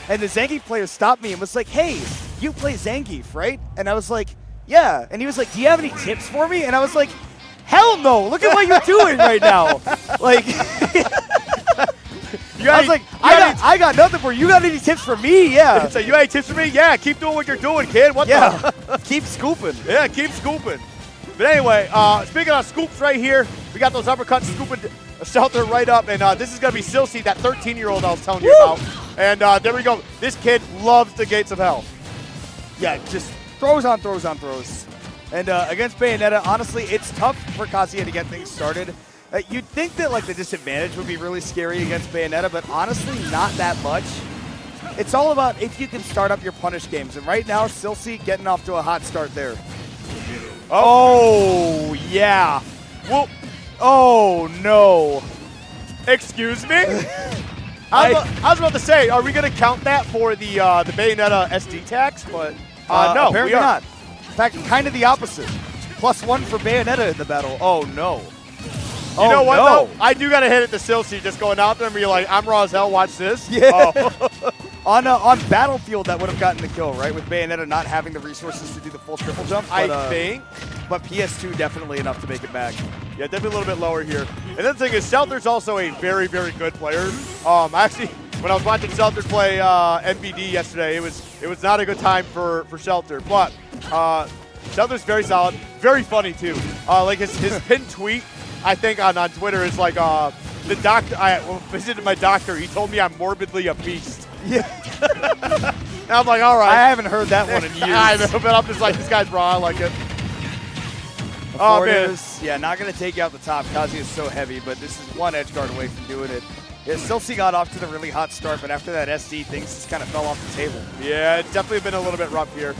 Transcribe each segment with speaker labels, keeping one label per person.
Speaker 1: And the Zangief player stopped me and was like, hey, you play Zangief, right? And I was like, yeah. And he was like, do you have any tips for me? And I was like, hell no. Look at what you're doing right now. Like, I was like, I got nothing for you. You got any tips for me? Yeah.
Speaker 2: So you got any tips for me? Yeah, keep doing what you're doing, kid. What the?
Speaker 1: Keep scooping.
Speaker 2: Yeah, keep scooping. But anyway, speaking of scoops right here, we got those uppercuts scooping Shelter right up. And this is going to be Silcy, that 13-year-old I was telling you about. And there we go. This kid loves the gates of hell.
Speaker 1: Yeah, just throws on throws on throws. And against Bayonetta, honestly, it's tough for Kazuya to get things started. You'd think that like the disadvantage would be really scary against Bayonetta, but honestly, not that much. It's all about if you can start up your punish games. And right now, Silcy getting off to a hot start there. Oh, yeah. Well, oh, no.
Speaker 2: Excuse me? I was about to say, are we going to count that for the Bayonetta SD tax? But no,
Speaker 1: apparently not. In fact, kind of the opposite. +1 for Bayonetta in the battle. Oh, no.
Speaker 2: You know what, though? I do got to hit it to Silcy, just going out there and be like, I'm raw as hell, watch this.
Speaker 1: Yeah. Oh. On Battlefield, that would have gotten the kill, right? With Bayonetta not having the resources to do the full triple jump.
Speaker 2: But, I think.
Speaker 1: But PS2 definitely enough to make it back.
Speaker 2: Yeah, definitely a little bit lower here. And then the thing is, Shelter's also a very, very good player. Actually, when I was watching Shelter play MBD yesterday, it was not a good time for Shelter. But Shelter's very solid, very funny too. Like his pinned tweet, I think on Twitter is like the doctor. I visited my doctor. He told me I'm morbidly obese.
Speaker 1: Yeah.
Speaker 2: And I'm like, all right.
Speaker 1: I haven't heard that one in years.
Speaker 2: I know, but I'm just like, this guy's raw. I like it.
Speaker 1: Oh, man. Yeah, not going to take you out the top. Kazuya is so heavy, but this is one edge guard away from doing it. Yeah, Silcy got off to the really hot start, but after that SD, things just kind of fell off the table.
Speaker 2: Yeah, it's definitely been a little bit rough here.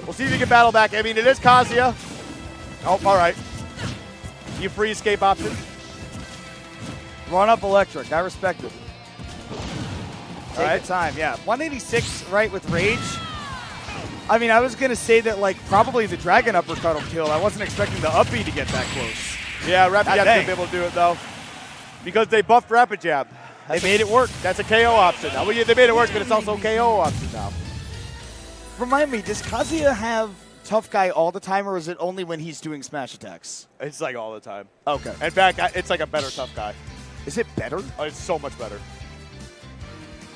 Speaker 2: We'll see if he can battle back. I mean, it is Kazuya. Oh, all right. You free escape option.
Speaker 1: Run up electric. I respect it. Take
Speaker 2: right.
Speaker 1: your time, yeah. 186, right, with Rage. I mean, I was going to say that, like, probably the Dragon Uppercut will kill. I wasn't expecting the up B to get that close.
Speaker 2: Yeah, Rapid Jab's going to be able to do it, though. Because they buffed Rapid Jab.
Speaker 1: They made it work.
Speaker 2: That's a KO option. Now, they made it work, but it's also a KO option now.
Speaker 1: Remind me, does Kazuya have Tough Guy all the time, or is it only when he's doing smash attacks?
Speaker 2: It's like all the time.
Speaker 1: Okay.
Speaker 2: In fact, it's like a better Tough Guy.
Speaker 1: Is it better?
Speaker 2: Oh, it's so much better.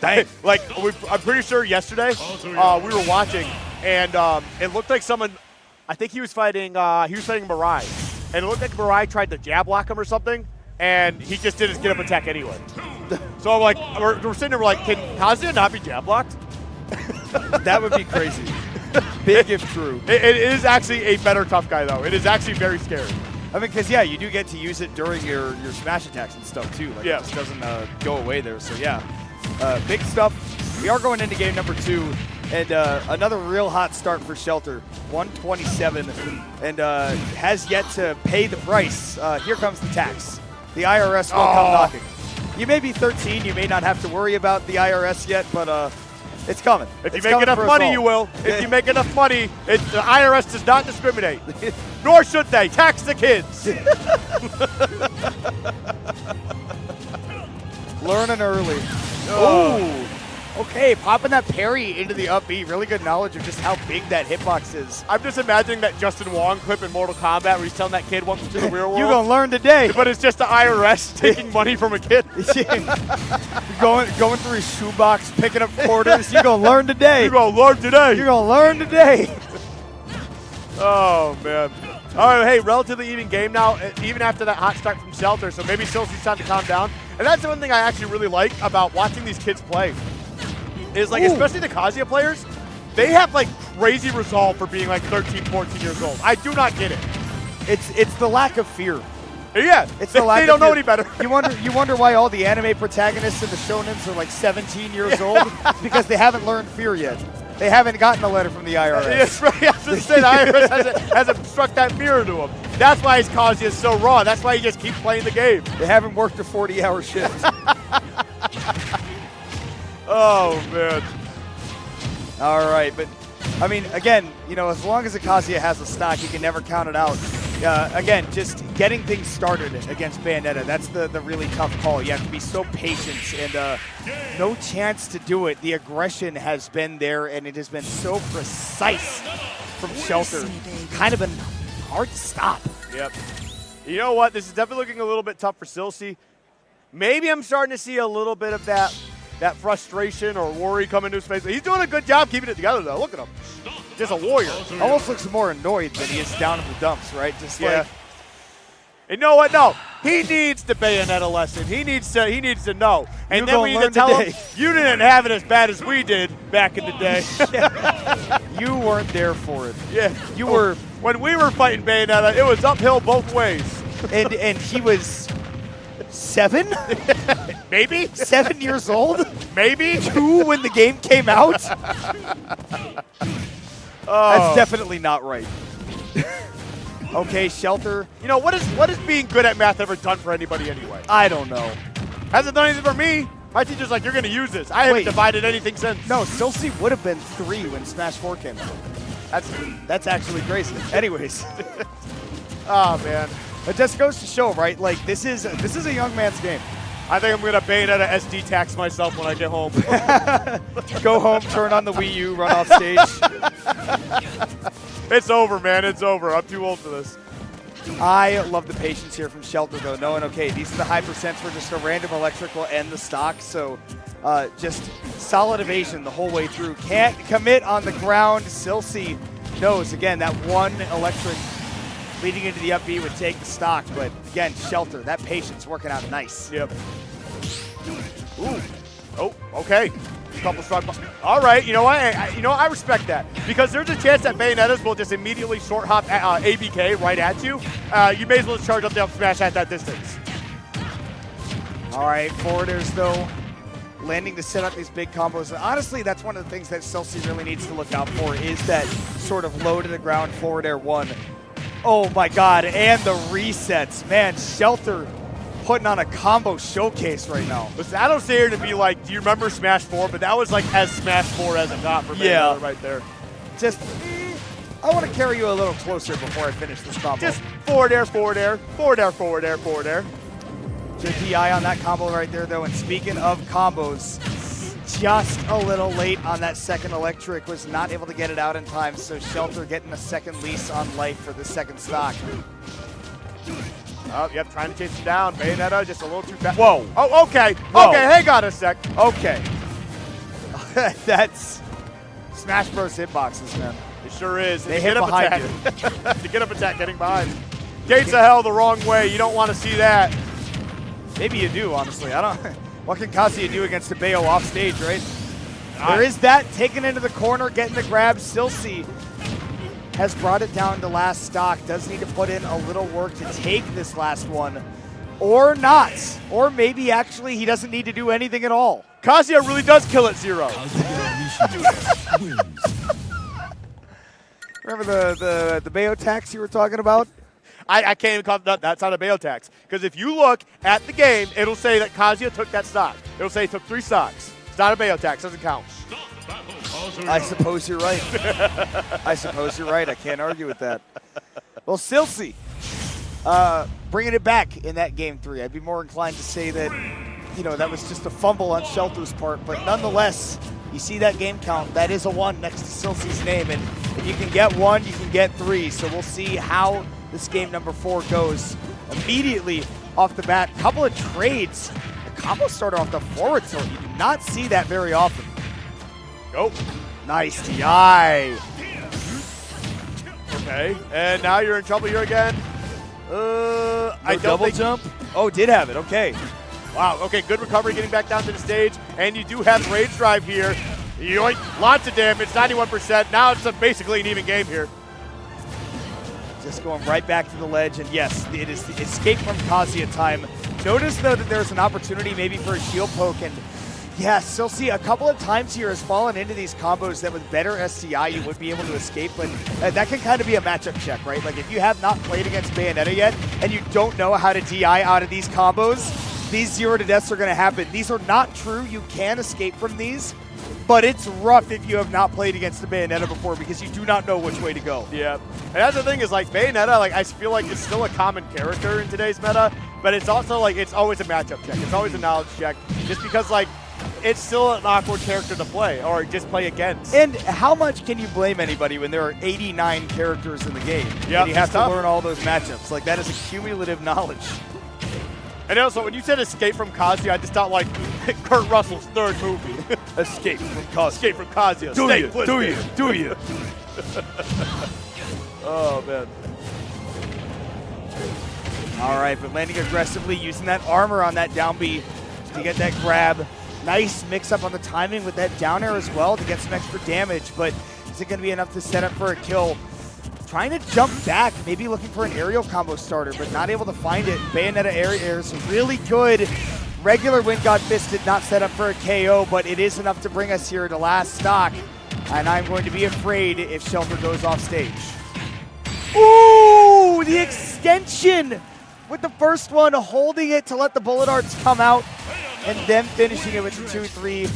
Speaker 1: Dang.
Speaker 2: Like, I'm pretty sure yesterday we were watching, and it looked like someone, I think he was fighting Mirai. And it looked like Mirai tried to jab block him or something, and he just did his get-up attack anyway. So I'm like, we're sitting there, we're like, can Kazuya not be jab blocked?
Speaker 1: That would be crazy. Big if true.
Speaker 2: It is actually a better Tough Guy, though. It is actually very scary.
Speaker 1: I mean, because, yeah, you do get to use it during your smash attacks and stuff, too. Like,
Speaker 2: yeah.
Speaker 1: It just doesn't go away there. So, yeah, big stuff. We are going into game number 2. And another real hot start for Shelter. 127. And has yet to pay the price. Here comes the tax. The IRS will come knocking. You may be 13. You may not have to worry about the IRS yet, but it's coming.
Speaker 2: If you make enough money, you will. If you make enough money, the IRS does not discriminate. Nor should they. Tax the kids.
Speaker 1: Learning early. Oh. Okay, popping that parry into the up B. Really good knowledge of just how big that hitbox is.
Speaker 2: I'm just imagining that Justin Wong clip in Mortal Kombat where he's telling that kid welcome to the real world.
Speaker 1: You're going to learn today.
Speaker 2: But it's just the IRS taking money from a kid.
Speaker 1: going through his shoebox, picking up quarters. You're going to learn today.
Speaker 2: You're going to learn today.
Speaker 1: You're going to learn today.
Speaker 2: Oh, man. All right, hey, relatively even game now, even after that hot start from Shelter, so maybe Silcy's time to calm down. And that's the one thing I actually really like about watching these kids play. Is like, especially the Kazuya players, they have like crazy resolve for being like 13, 14 years old. I do not get it.
Speaker 1: It's the lack of fear.
Speaker 2: Yeah,
Speaker 1: it's the lack
Speaker 2: they don't know any better.
Speaker 1: You wonder why all the anime protagonists in the shonens are like 17 years old because they haven't learned fear yet. They haven't gotten a letter from the IRS.
Speaker 2: Yes, right. I was going to say, the IRS hasn't struck that fear into him. That's why his Kazuya is so raw. That's why he just keeps playing the game.
Speaker 1: They haven't worked a 40-hour shift.
Speaker 2: Oh, man.
Speaker 1: All right, but, I mean, again, you know, as long as a Kazuya has a stock, you can never count it out. Again, just getting things started against Bayonetta, that's the really tough call. You have to be so patient, and no chance to do it. The aggression has been there, and it has been so precise from Shelter. Kind of been hard to stop.
Speaker 2: Yep. You know what? This is definitely looking a little bit tough for Silcy. Maybe I'm starting to see a little bit of that frustration or worry come into his face. He's doing a good job keeping it together, though. Look at him. Just a warrior.
Speaker 1: Almost looks more annoyed than he is down in the dumps, right? Just like.
Speaker 2: And you know what? No, he needs the Bayonetta lesson. He needs to know. And then we need to tell him, you didn't have it as bad as we did back in the day.
Speaker 1: You weren't there for it.
Speaker 2: Yeah,
Speaker 1: you were.
Speaker 2: When we were fighting Bayonetta, it was uphill both ways.
Speaker 1: And he was 7?
Speaker 2: Maybe?
Speaker 1: 7 years old?
Speaker 2: Maybe?
Speaker 1: 2 when the game came out? That's definitely not right. Okay, Shelter.
Speaker 2: You know, what is being good at math ever done for anybody anyway?
Speaker 1: I don't know.
Speaker 2: Hasn't done anything for me. My teacher's like, you're going to use this. I haven't divided anything since.
Speaker 1: No, Silcy would have been 3 when Smash 4 came out. That's actually crazy. Anyways.
Speaker 2: Oh, man.
Speaker 1: It just goes to show, right? Like, this is a young man's game.
Speaker 2: I think I'm going to Bayonetta SD tax myself when I get home.
Speaker 1: Go home, turn on the Wii U, run off stage.
Speaker 2: It's over, man. It's over. I'm too old for this.
Speaker 1: I love the patience here from Shelter, though, knowing, okay, these are the high percents for just a random electric will end the stock. So just solid evasion the whole way through. Can't commit on the ground. Silcy knows, again, that one electric leading into the up B would take the stock. But, again, Shelter, that patience working out nice.
Speaker 2: Yep. Ooh. Oh, okay. Couple strong. All right, you know what? I respect that because there's a chance that Bayonettas will just immediately short hop ABK right at you. You may as well just charge up the up smash at that distance.
Speaker 1: All right, forwarders though, landing to set up these big combos. And honestly, that's one of the things that Silcy really needs to look out for is that sort of low to the ground forward air 1. Oh my God, and the resets, man. Shelter putting on a combo showcase right now.
Speaker 2: Listen, I don't say here to be like, do you remember Smash 4? But that was like as Smash 4 as it got for Bayonetta right there.
Speaker 1: Just, I want to carry you a little closer before I finish this combo.
Speaker 2: Just forward air, forward air, forward air, forward air, forward air.
Speaker 1: JPI on that combo right there, though. And speaking of combos, just a little late on that second electric, was not able to get it out in time. So Shelter getting a second lease on life for the second stock.
Speaker 2: Oh, yep, trying to chase him down. Bayonetta just a little too fast.
Speaker 1: Whoa.
Speaker 2: Oh, okay.
Speaker 1: Whoa.
Speaker 2: Okay, hang on a sec.
Speaker 1: Okay. That's Smash Bros. Hitboxes, man.
Speaker 2: It sure is.
Speaker 1: They hit behind you.
Speaker 2: The get up attack getting behind. Gates of hell the wrong way. You don't want to see that.
Speaker 1: Maybe you do, honestly. I don't. What can Kazuya do against the Bayo off stage, right? There is that. Taken into the corner, getting the grab. Silcy has brought it down to last stock. Does need to put in a little work to take this last one. Or not. Or maybe actually he doesn't need to do anything at all.
Speaker 2: Kazuya really does kill at 0.
Speaker 1: Remember the Bayo tax you were talking about?
Speaker 2: I can't even call it, that's not a Bayo tax. Because if you look at the game, it'll say that Kazuya took that stock. It'll say he took 3 stocks. It's not a Bayo tax. Doesn't count.
Speaker 1: I suppose you're right. I suppose you're right. I can't argue with that. Well, Silcy bringing it back in that game 3. I'd be more inclined to say that, you know, that was just a fumble on Shelter's part. But nonetheless, you see that game count. That is a 1 next to Silcy's name. And if you can get 1, you can get 3. So we'll see how this game number 4 goes. Immediately off the bat, couple of trades. The combo starter off the forward tilt. You do not see that very often.
Speaker 2: Nope.
Speaker 1: Nice DI.
Speaker 2: Okay, and now you're in trouble here again. I don't
Speaker 1: double
Speaker 2: think
Speaker 1: jump? Oh, did have it. Okay.
Speaker 2: Wow, okay, good recovery getting back down to the stage. And you do have Rage Drive here. Yoink, lots of damage, 91%. Now it's basically an even game here.
Speaker 1: Just going right back to the ledge. And yes, it is the escape from Kazuya time. Notice, though, that there's an opportunity maybe for a shield poke. And yeah, Silcy a couple of times here has fallen into these combos that with better SCI you would be able to escape, but that can kind of be a matchup check, right? Like if you have not played against Bayonetta yet and you don't know how to DI out of these combos, these 0 to deaths are going to happen. These are not true. You can escape from these, but it's rough if you have not played against the Bayonetta before because you do not know which way to go.
Speaker 2: Yeah. And that's the thing is, like, Bayonetta, like, I feel like it's still a common character in today's meta, but it's also, like, it's always a matchup check. It's always a knowledge check just because, like, it's still an awkward character to play or just play against.
Speaker 1: And how much can you blame anybody when there are 89 characters in the game?
Speaker 2: Yeah,
Speaker 1: and you have to
Speaker 2: tough.
Speaker 1: learn all those matchups. Like, that is a cumulative knowledge.
Speaker 2: And also, when you said Escape from Kazuya, I just thought, like, Kurt Russell's third movie.
Speaker 1: Escape from Kazuya.
Speaker 2: Escape from Kazuya.
Speaker 1: Do
Speaker 2: Stay
Speaker 1: you?
Speaker 2: twisted.
Speaker 1: Do you? Do you?
Speaker 2: Oh, man.
Speaker 1: All right, but landing aggressively, using that armor on that down B to get that grab. Nice mix-up on the timing with that down air as well to get some extra damage, but is it going to be enough to set up for a kill? Trying to jump back, maybe looking for an aerial combo starter, but not able to find it. Bayonetta air is really good. Regular Wind God Fist did not set up for a KO, but it is enough to bring us here to last stock, and I'm going to be afraid if Shelter goes off stage. Ooh, the extension with the first one, holding it to let the bullet arts come out, and then finishing it with the 2-3.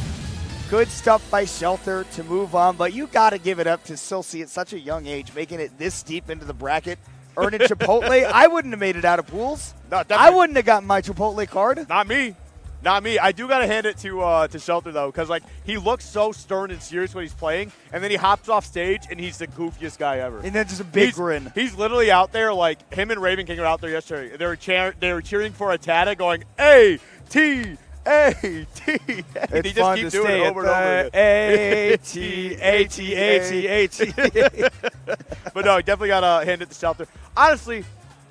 Speaker 1: Good stuff by Shelter to move on, but you got to give it up to Silcy at such a young age, making it this deep into the bracket, earning Chipotle. I wouldn't have made it out of pools.
Speaker 2: No,
Speaker 1: I wouldn't have gotten my Chipotle card.
Speaker 2: Not me. Not me. I do got to hand it to Shelter, though, because, like, he looks so stern and serious when he's playing, and then he hops off stage, and he's the goofiest guy ever.
Speaker 1: And then just a big grin.
Speaker 2: He's literally out there, like, him and Raven King are out there yesterday. They were cheering for a Tata going, A-T, A-T. And he just keeps doing it over and over again.
Speaker 1: A-T, A-T, A-T, A-T.
Speaker 2: But no, definitely got to hand it to Shelter. Honestly,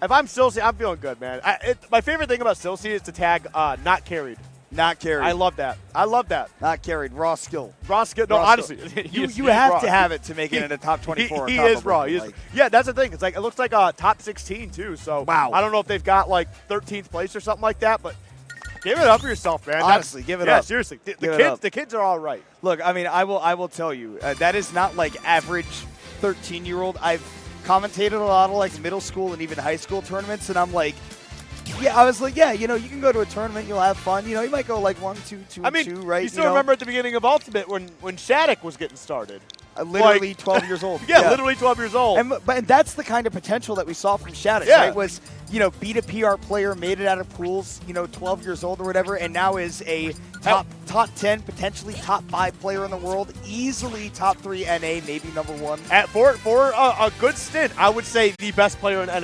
Speaker 2: if I'm Silcy, I'm feeling good, man. My favorite thing about Silcy is to tag not carried.
Speaker 1: Not carried.
Speaker 2: I love that. I love that.
Speaker 1: Not carried. Raw skill.
Speaker 2: Raw skill. No,
Speaker 1: Raw
Speaker 2: honestly.
Speaker 1: skill. You have to have it to make it in a top 24.
Speaker 2: He is raw. Yeah, that's the thing. It's like, it looks like a top 16, too. So
Speaker 1: wow.
Speaker 2: I don't know if they've got, like, 13th place or something like that, but give it up for yourself, man.
Speaker 1: Honestly, give it up.
Speaker 2: Yeah, seriously. The kids are all right.
Speaker 1: Look, I mean, I will tell you, that is not like average 13-year-old. I've commentated a lot of like middle school and even high school tournaments, and I'm like, yeah, I was like, yeah, you know, you can go to a tournament, you'll have fun. You know, you might go like 1, 2, 2,
Speaker 2: I mean,
Speaker 1: 2, right?
Speaker 2: You still remember at the beginning of Ultimate when Shattuck was getting started.
Speaker 1: Literally
Speaker 2: like,
Speaker 1: 12 years old.
Speaker 2: Yeah, literally 12 years old.
Speaker 1: And that's the kind of potential that we saw from Shattuck, right? Was, you know, beat a PR player, made it out of pools, you know, 12 years old or whatever, and now is a top 10, potentially top 5 player in the world, easily top 3 NA, maybe number 1.
Speaker 2: For a good stint, I would say the best player in NA.